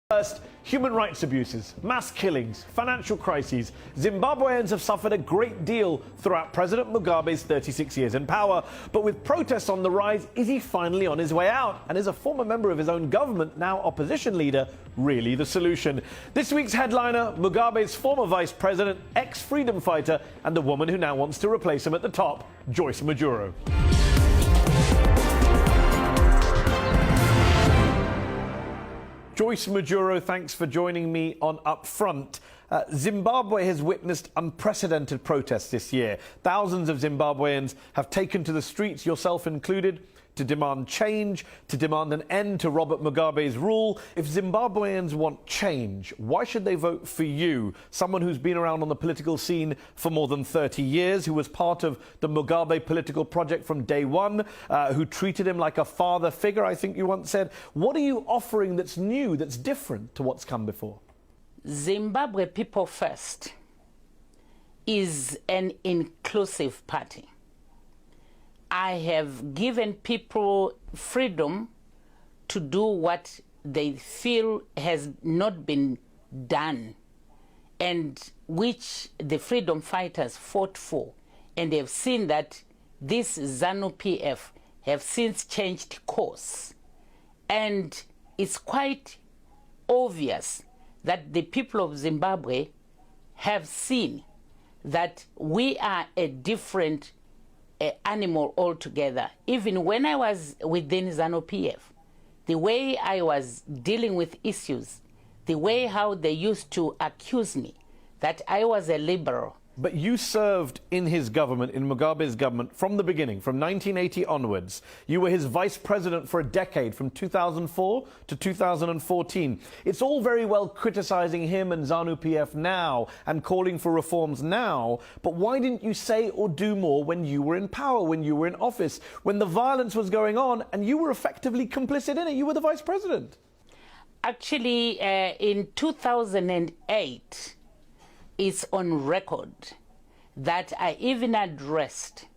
First, human rights abuses, mass killings, financial crises. Zimbabweans have suffered a great deal throughout President Mugabe's 36 years in power. But with protests on the rise, is he finally on his way out? And is a former member of his own government, now opposition leader, really the solution? This week's headliner, Mugabe's former vice president, ex-freedom fighter, and the woman who now wants to replace him at the top, Joice Mujuru. Joice Mujuru, thanks for joining me on Upfront. Zimbabwe has witnessed unprecedented protests this year. Thousands of Zimbabweans have taken to the streets, yourself included, to demand change, to demand an end to Robert Mugabe's rule. If Zimbabweans want change, why should they vote for you, someone who's been around on the political scene for more than 30 years, who was part of the Mugabe political project from day one, who treated him like a father figure, I think you once said. What are you offering that's new, that's different to what's come before? Zimbabwe People First is an inclusive party. I have given people freedom to do what they feel has not been done, and which the freedom fighters fought for. And they've seen that this ZANU-PF have since changed course. And it's quite obvious that the people of Zimbabwe have seen that we are a different animal altogether. Even when I was within ZANU-PF, the way I was dealing with issues, the way how they used to accuse me that I was a liberal. But you served in his government, in Mugabe's government, from the beginning, from 1980 onwards. You were his vice president for a decade, from 2004 to 2014. It's all very well criticizing him and ZANU-PF now and calling for reforms now, but why didn't you say or do more when you were in power, when you were in office, when the violence was going on and you were effectively complicit in it? You were the vice president. Actually, in 2008, it's on record that I even addressed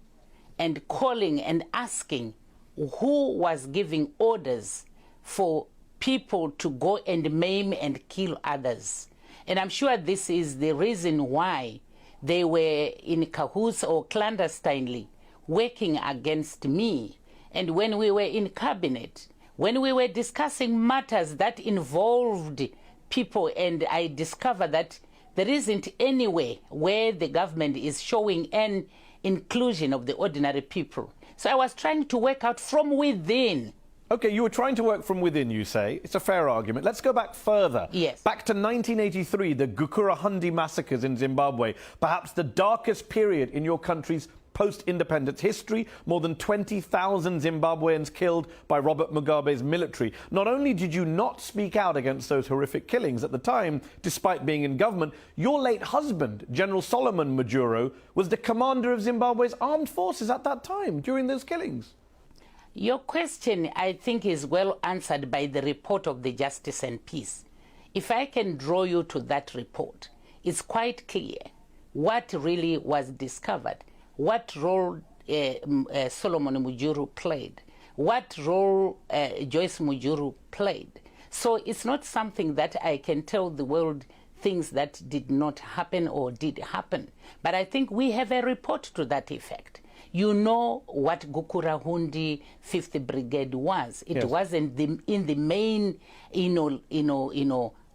and calling and asking who was giving orders for people to go and maim and kill others. And I'm sure this is the reason why they were in cahoots or clandestinely working against me. And when we were in cabinet, when we were discussing matters that involved people, and I discovered that there isn't any way where the government is showing an inclusion of the ordinary people. So I was trying to work out from within. OK, you were trying to work from within, you say. It's a fair argument. Let's go back further. Yes. Back to 1983, the Gukurahundi massacres in Zimbabwe, perhaps the darkest period in your country's post-independence history. More than 20,000 Zimbabweans killed by Robert Mugabe's military. Not only did you not speak out against those horrific killings at the time, despite being in government, your late husband, General Solomon Mujuru, was the commander of Zimbabwe's armed forces at that time, during those killings. Your question, I think, is well answered by the report of the Justice and Peace. If I can draw you to that report, it's quite clear what really was discovered, what role Solomon Mujuru played, what role Joice Mujuru played. So it's not something that I can tell the world things that did not happen or did happen. But I think we have a report to that effect. You know what Gukurahundi 5th Brigade was. It yes. was in the main,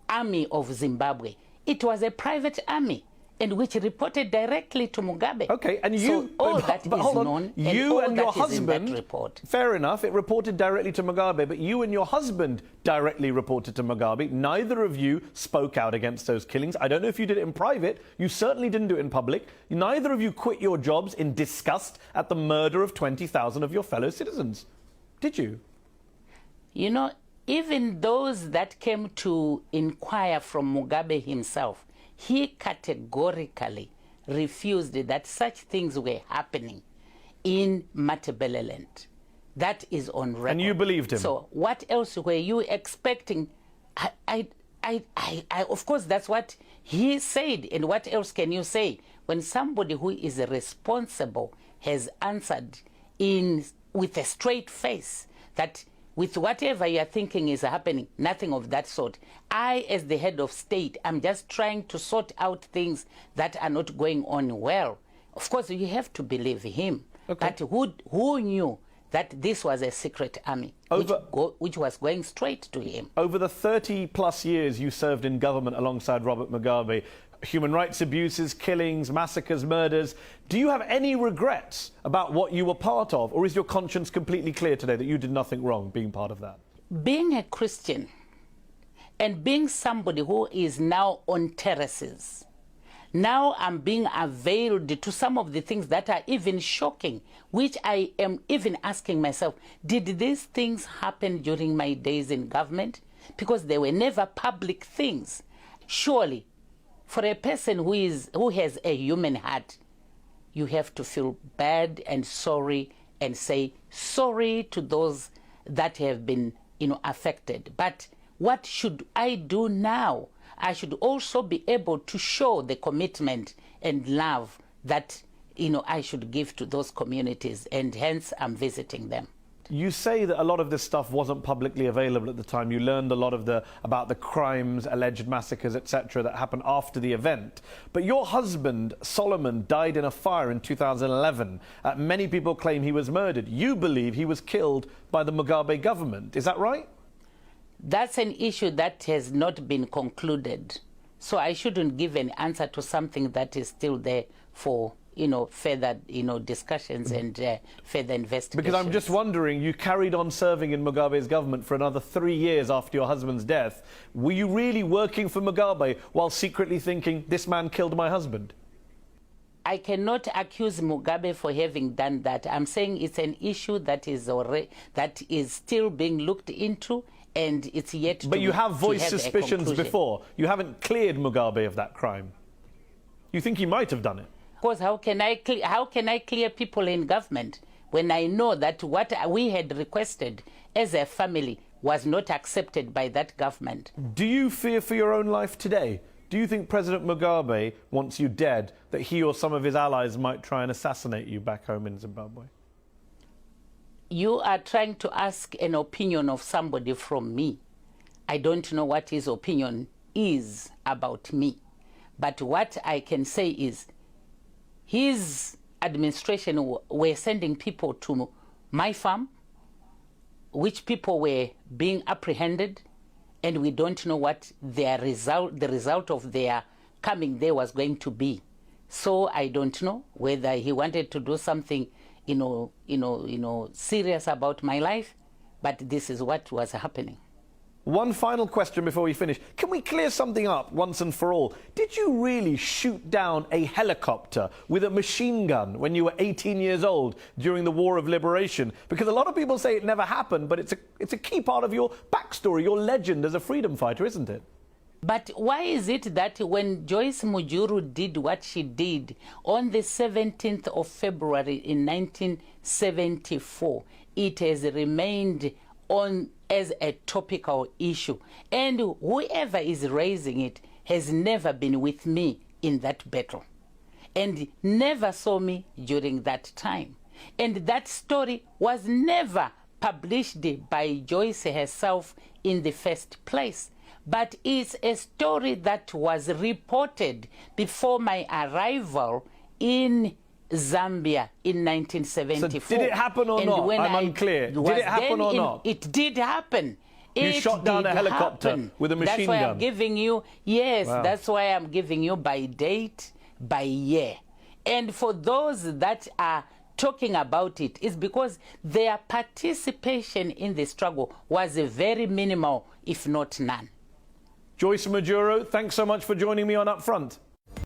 army of Zimbabwe. It was a private army, and which reported directly to Mugabe. OK, and you... So all that is known, you and your husband, in that report. Fair enough, it reported directly to Mugabe, but you and your husband directly reported to Mugabe. Neither of you spoke out against those killings. I don't know if you did it in private. You certainly didn't do it in public. Neither of you quit your jobs in disgust at the murder of 20,000 of your fellow citizens. Did you? You know, even those that came to inquire from Mugabe himself, he categorically refused that such things were happening in Matabeleland. That is on record. And you believed him? So what else were you expecting? Of course, that's what he said. And what else can you say when somebody who is responsible has answered with a straight face that with whatever you're thinking is happening, nothing of that sort. I, as the head of state, I'm just trying to sort out things that are not going on well. Of course, you have to believe him. Okay. But who knew that this was a secret army, which was going straight to him? Over the 30-plus years you served in government alongside Robert Mugabe, human rights abuses, killings, massacres, murders, do you have any regrets about what you were part of? Or is your conscience completely clear today that you did nothing wrong being part of that? Being a Christian and being somebody who is now on terraces, now I'm being availed to some of the things that are even shocking, which I am even asking myself, did these things happen during my days in government? Because they were never public things. Surely, for a person who has a human heart, you have to feel bad and sorry and say sorry to those that have been, affected. But what should I do now? I should also be able to show the commitment and love that, I should give to those communities, and hence I'm visiting them. You say that a lot of this stuff wasn't publicly available at the time. You learned a lot about the crimes, alleged massacres, etc., that happened after the event. But your husband, Solomon, died in a fire in 2011. Many people claim he was murdered. You believe he was killed by the Mugabe government. Is that right? That's an issue that has not been concluded. So I shouldn't give an answer to something that is still there for further, discussions and further investigations. Because I'm just wondering, you carried on serving in Mugabe's government for another 3 years after your husband's death. Were you really working for Mugabe while secretly thinking, this man killed my husband? I cannot accuse Mugabe for having done that. I'm saying it's an issue that is still being looked into, and it's yet to. But you have voiced suspicions before. You haven't cleared Mugabe of that crime. You think he might have done it? Because how can I clear people in government when I know that what we had requested as a family was not accepted by that government? Do you fear for your own life today? Do you think President Mugabe wants you dead, that he or some of his allies might try and assassinate you back home in Zimbabwe? You are trying to ask an opinion of somebody from me. I don't know what his opinion is about me. But what I can say is, his administration were sending people to my farm, which people were being apprehended, and we don't know what the result of their coming there was going to be. So I don't know whether he wanted to do something, serious about my life, but this is what was happening. One final question before we finish. Can we clear something up once and for all? Did you really shoot down a helicopter with a machine gun when you were 18 years old during the War of Liberation? Because a lot of people say it never happened, but it's a key part of your backstory, your legend as a freedom fighter, isn't it? But why is it that when Joice Mujuru did what she did on the 17th of February in 1974, it has remained on as a topical issue, and whoever is raising it has never been with me in that battle and never saw me during that time, and that story was never published by Joice herself in the first place, but it's a story that was reported before my arrival in Zambia in 1974. So did it happen or not? I'm unclear. Did it happen or not? It did happen. You shot down a helicopter with a machine gun. That's why I'm giving you, yes, wow. That's why I'm giving you by date, by year. And for those that are talking about it, it's because their participation in the struggle was very minimal, if not none. Joice Mujuru, thanks so much for joining me on Upfront.